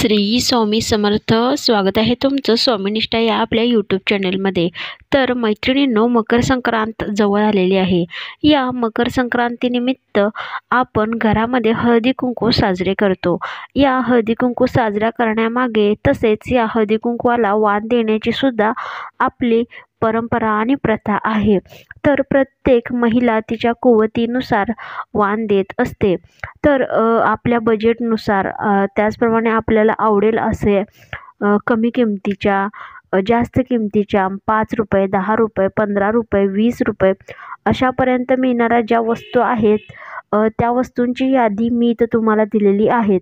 श्री स्वामी समर्थ. स्वागत आहे तुमचं स्वामीनिष्ठा या आपल्या यूट्यूब चॅनलमध्ये. तर मैत्रिणींनो, मकर संक्रांत जवळ आलेली आहे. या मकर संक्रांतीनिमित्त आपण घरामध्ये हळदी कुंकू साजरे करतो. या हळदी कुंकू साजरा करण्यामागे तसेच या हळदी कुंकवाला वाण देण्याची सुद्धा आपली परंपरा आणि प्रथा आहे. तर प्रत्येक महिला तिच्या कुवतीनुसार वाण देत असते. तर आपल्या बजेटनुसार त्याचप्रमाणे आपल्याला आवडेल असे कमी किमतीच्या, जास्त किमतीच्या, 5 रुपये, 10 रुपये, 15 रुपये, 20 रुपये अशापर्यंत मिळणाऱ्या ज्या वस्तू आहेत त्या वस्तूंची यादी मी इथं तुम्हाला दिलेली आहे.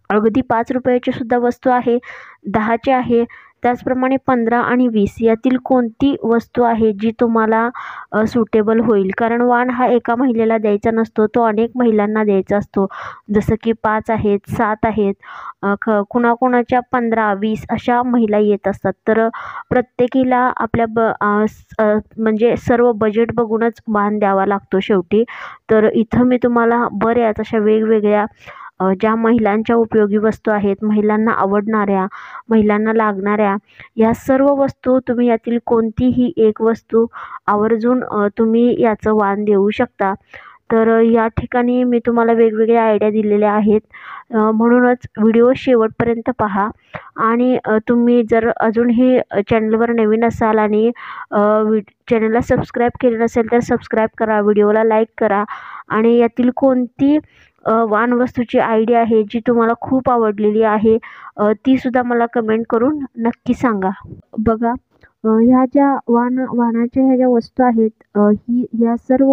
अगदी 5 रुपयाची सुद्धा वस्तू आहे, 10ची आहे, त्याचप्रमाणे 15 आणि 20 यातील कोणती वस्तू आहे जी तुम्हाला सुटेबल होईल. कारण वाण हा एका महिलेला द्यायचा नसतो, तो अनेक महिलांना द्यायचा असतो. जसं की 5 आहेत, 7 आहेत, कुणाकुणाच्या 15, 20 अशा महिला येत असतात. तर प्रत्येकीला आपल्या म्हणजे सर्व बजेट बघूनच वाण द्यावा लागतो शेवटी. तर इथं मी तुम्हाला बऱ्याच अशा वेगवेगळ्या ज्या महिलांच्या उपयोगी वस्तू आहेत, महिलांना आवडणाऱ्या, महिलांना लागणाऱ्या या सर्व वस्तू, तुम्ही यातील कोणतीही एक वस्तू आवर्जून तुम्ही याचं वाण देऊ शकता. तर या ठिकाणी मी तुम्हाला वेगवेगळ्या आयडिया दिलेल्या आहेत. म्हणूनच व्हिडिओ शेवटपर्यंत पहा. आणि तुम्ही जर अजूनही चॅनलवर नवीन असाल आणि चॅनलला सबस्क्राईब केले नसेल तर सबस्क्राईब करा, व्हिडिओला लाईक करा आणि यातील कोणती वाण वस्तूची आयडिया आहे जी तुम्हाला खूप आवडलेली आहे ती सुद्धा मला कमेंट करून नक्की सांगा. बघा, ह्या ज्या वाणाच्या ह्या ज्या वस्तू आहेत या सर्व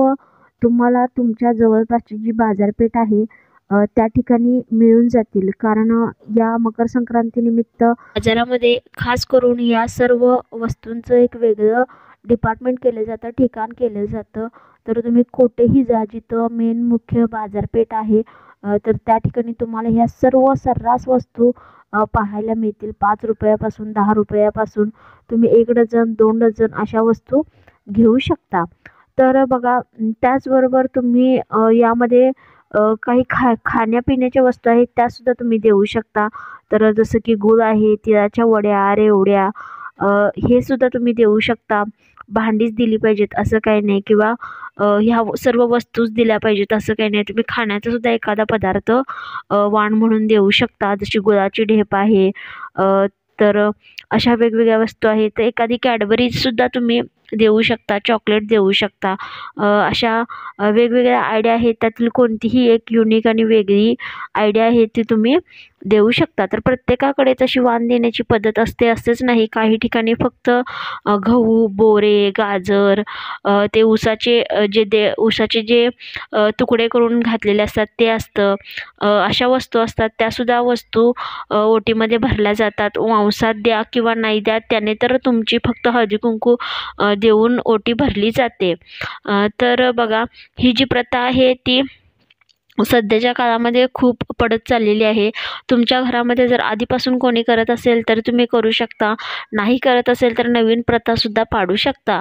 तुम्हाला तुमच्या जवळपासची जी बाजारपेठ आहे त्या ठिकाणी मिळून जातील. कारण या मकर संक्रांतीनिमित्त बाजारामध्ये खास करून या सर्व वस्तूंचं एक वेगळं डिपार्टमेंट केलं जातं, ठिकाण केलं जातं. तर तुम्ही कोठेही जा जिथं मेन मुख्य बाजारपेठ आहे तर त्या ठिकाणी तुम्हाला ह्या सर्व सर्रास वस्तू पाहायला मिळतील. 5 रुपयापासून, 10 रुपयापासून तुम्ही 1 डझन, 2 डझन अशा वस्तू घेऊ शकता. तर बघा, त्याचबरोबर तुम्ही यामध्ये काही खाण्यापिण्याच्या वस्तू आहेत त्यासुद्धा तुम्ही देऊ शकता. तर जसं की गूळ आहे, तिळाच्या वड्या, रेवड्या हे सुद्धा तुम्ही देऊ शकता. भांडीच दिली पाहिजेत असं काही नाही, किंवा ह्या सर्व वस्तूच दिल्या पाहिजेत असं काही नाही. तुम्ही खाण्याचा सुद्धा एखादा पदार्थ वाण म्हणून देऊ शकता. जशी गुळाची ढेप आहे, तर अशा वेगवेगळ्या वस्तू आहेत. तर एखादी कॅडबरीजसुद्धा तुम्ही देऊ शकता, चॉकलेट देऊ शकता. अशा वेगवेगळ्या आयडिया आहेत, त्यातील कोणतीही एक युनिक आणि वेगळी आयडिया आहे ती तुम्ही देऊ शकता. तर प्रत्येकाकडेच अशी वाण देण्याची पद्धत असते असंच नाही. काही ठिकाणी फक्त गहू, बोरे, गाजर, ते ऊसाचे जे तुकडे करून घातलेले असतात ते असतं. अशा वस्तू असतात, त्यासुद्धा वस्तू ओटीमध्ये भरल्या जातात. वंसात द्या किंवा नाही द्या, त्याने तर तुमची फक्त हळदी कुंकू देऊन ओटी भरली जाते. तर बघा, ही जी प्रथा आहे ती सध्याच्या काळामध्ये खूप पडत चाललेली आहे. तुमच्या घरामध्ये जर आधीपासून कोणी करत असेल तर तुम्ही करू शकता, नाही करत असेल तर नवीन प्रथासुद्धा पाडू शकता.